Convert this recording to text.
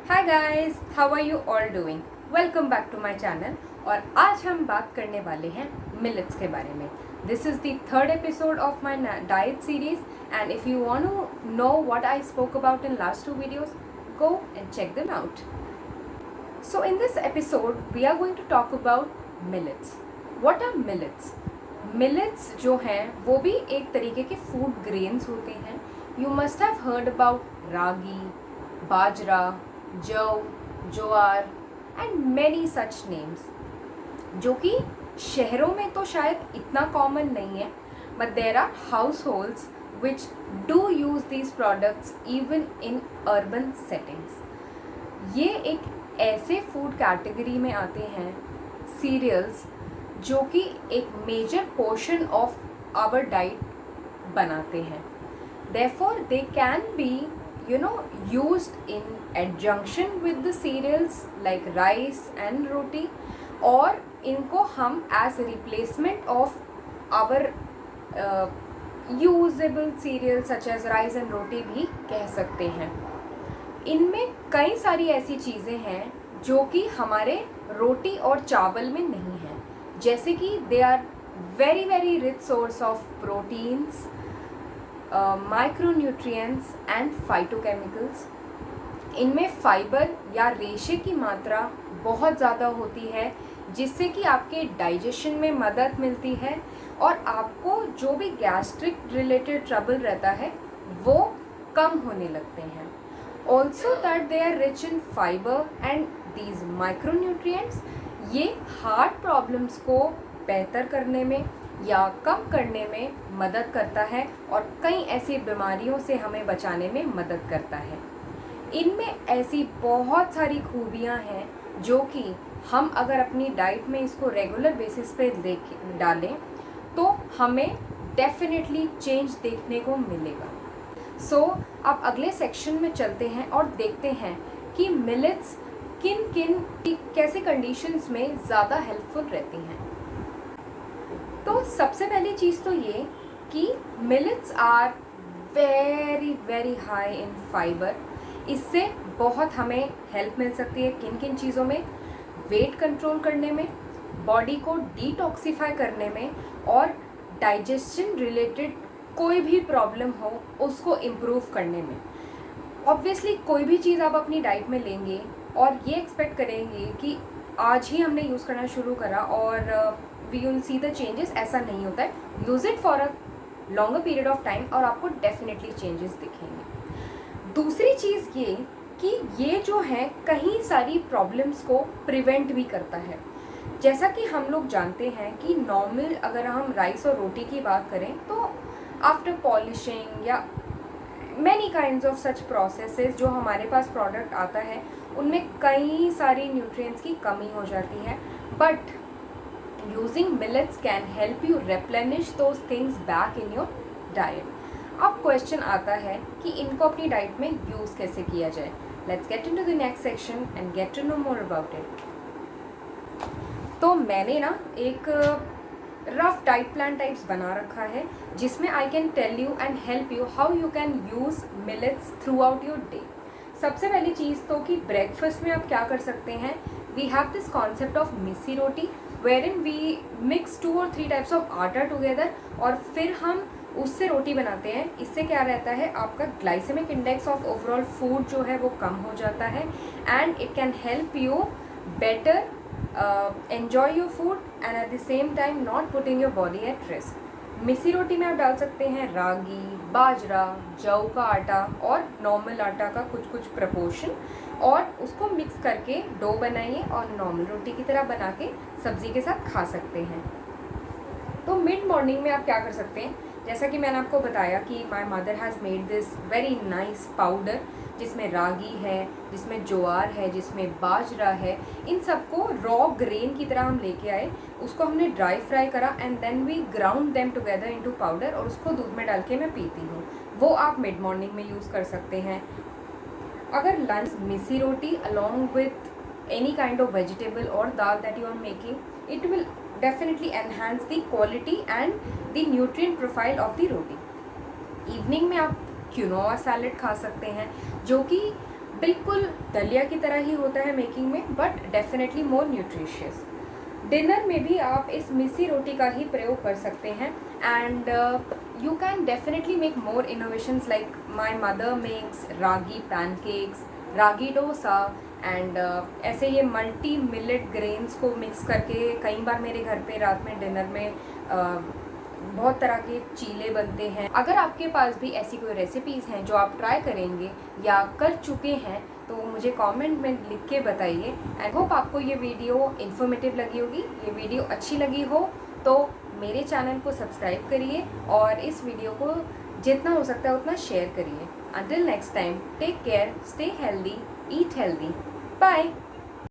Hi guys, how are you all doing? Welcome back to my channel. और आज हम बात करने वाले हैं मिलेट्स के बारे में। This is the third episode of my diet series and if you want to know what I spoke about in last two videos, go and check them out. So in this episode we are going to talk about millets. What are millets? Millets जो हैं वो भी एक तरीके के food grains होते हैं. You must have heard about रागी, बाजरा, जौ, ज्वार एंड मैनी सच नेम्स, जो कि शहरों में तो शायद इतना कॉमन नहीं है, but there are households which do use these products even in urban settings. ये एक ऐसे फूड कैटेगरी में आते हैं सीरियल्स जो कि एक major portion of our diet बनाते हैं. Therefore they can be used in adjunction with the cereals like rice and roti, और इनको हम as a replacement of our usable cereals such as rice and roti भी कह सकते हैं. इनमें कई सारी ऐसी चीज़ें हैं जो कि हमारे रोटी और चावल में नहीं हैं, जैसे कि they are very rich source of proteins, micronutrients and phytochemicals. इनमें फाइबर या रेशे की मात्रा बहुत ज़्यादा होती है, जिससे कि आपके डाइजेशन में मदद मिलती है और आपको जो भी गैस्ट्रिक रिलेटेड ट्रबल रहता है वो कम होने लगते हैं. Also that they are rich in fibre and these micronutrients ये हार्ट प्रॉब्लम्स को बेहतर करने में या कम करने में मदद करता है और कई ऐसी बीमारियों से हमें बचाने में मदद करता है. इनमें ऐसी बहुत सारी खूबियां हैं जो कि हम अगर अपनी डाइट में इसको रेगुलर बेसिस पे डालें तो हमें डेफिनेटली चेंज देखने को मिलेगा. सो अब अगले सेक्शन में चलते हैं और देखते हैं कि मिलेट्स किन किन कैसे कंडीशंस में ज़्यादा हेल्पफुल रहती हैं. तो सबसे पहली चीज़ तो ये कि millets are very high in fibre. इससे बहुत हमें हेल्प मिल सकती है किन किन चीज़ों में? वेट कंट्रोल करने में, बॉडी को डिटॉक्सिफाई करने में और डाइजेशन रिलेटेड कोई भी प्रॉब्लम हो उसको इम्प्रूव करने में. ऑब्वियसली कोई भी चीज़ आप अपनी डाइट में लेंगे और ये एक्सपेक्ट करेंगे कि आज ही हमने यूज़ करना शुरू करा और we will see the changes. ऐसा नहीं होता है. Use it for a longer period of time और आपको डेफिनेटली चेंजेस दिखेंगे. दूसरी चीज़ ये कि ये जो है कहीं सारी प्रॉब्लम्स को प्रिवेंट भी करता है. जैसा कि हम लोग जानते हैं कि नॉर्मल अगर हम राइस और रोटी की बात करें तो आफ्टर पॉलिशिंग या many kinds of such processes जो हमारे पास प्रोडक्ट आता है उनमें कई सारी न्यूट्रिएंट्स की कमी हो जाती है. But using millets can help you replenish those things back in your diet. अब क्वेश्चन आता है कि इनको अपनी डाइट में यूज़ कैसे किया जाए. Let's get into the next section and get to know more about it. तो मैंने ना एक रफ डाइट प्लान टाइप्स बना रखा है जिसमें I can tell you and help you how you can use millets throughout your day. सबसे पहली चीज़ तो कि ब्रेकफास्ट में आप क्या कर सकते हैं. We have this concept of missi roti wherein we mix 2 or 3 types of atta together और फिर हम उससे रोटी बनाते हैं. इससे क्या रहता है, आपका glycemic index of overall food जो है वो कम हो जाता है and it can help you better enjoy your food and at the same time not putting your body at risk. मिस्सी रोटी में आप डाल सकते हैं रागी, बाजरा, जौ का आटा और नॉर्मल आटा का कुछ प्रपोर्शन और उसको मिक्स करके डो बनाइए और नॉर्मल रोटी की तरह बना के सब्ज़ी के साथ खा सकते हैं. तो मिड मॉर्निंग में आप क्या कर सकते हैं, जैसा कि मैंने आपको बताया कि my mother has made this very nice powder जिसमें रागी है, जिसमें ज्वार है, जिसमें बाजरा है. इन सबको रॉ ग्रेन की तरह हम लेके आए, उसको हमने ड्राई फ्राई करा and then we ground them together into powder और उसको दूध में डाल के मैं पीती हूँ. वो आप मिड मॉर्निंग में यूज़ कर सकते हैं. अगर लंच मिस्सी रोटी along with any kind of vegetable or dal that you are making, it will definitely enhance the quality and the nutrient profile of the roti. Evening में आप क्यूनोआ सैलेड खा सकते हैं जो कि बिल्कुल दलिया की तरह ही होता है मेकिंग में, but definitely more nutritious. Dinner में भी आप इस मिस्सी रोटी का ही प्रयोग कर सकते हैं, and you can definitely make more innovations like my mother makes ragi pancakes, ragi dosa, and ऐसे ये मल्टी मिलेट ग्रेन्स को मिक्स करके कई बार मेरे घर पे रात में डिनर में बहुत तरह के चीले बनते हैं। अगर आपके पास भी ऐसी कोई रेसिपीज़ हैं जो आप ट्राई करेंगे या कर चुके हैं तो मुझे कमेंट में लिख के बताइए। आई होप आपको ये वीडियो इन्फॉर्मेटिव लगी होगी। ये वीडियो अच्छी लगी हो तो मेरे चैनल को सब्सक्राइब करिए और इस वीडियो को जितना हो सकता है उतना शेयर करिए। Until next time, take care, stay healthy, eat healthy. Bye.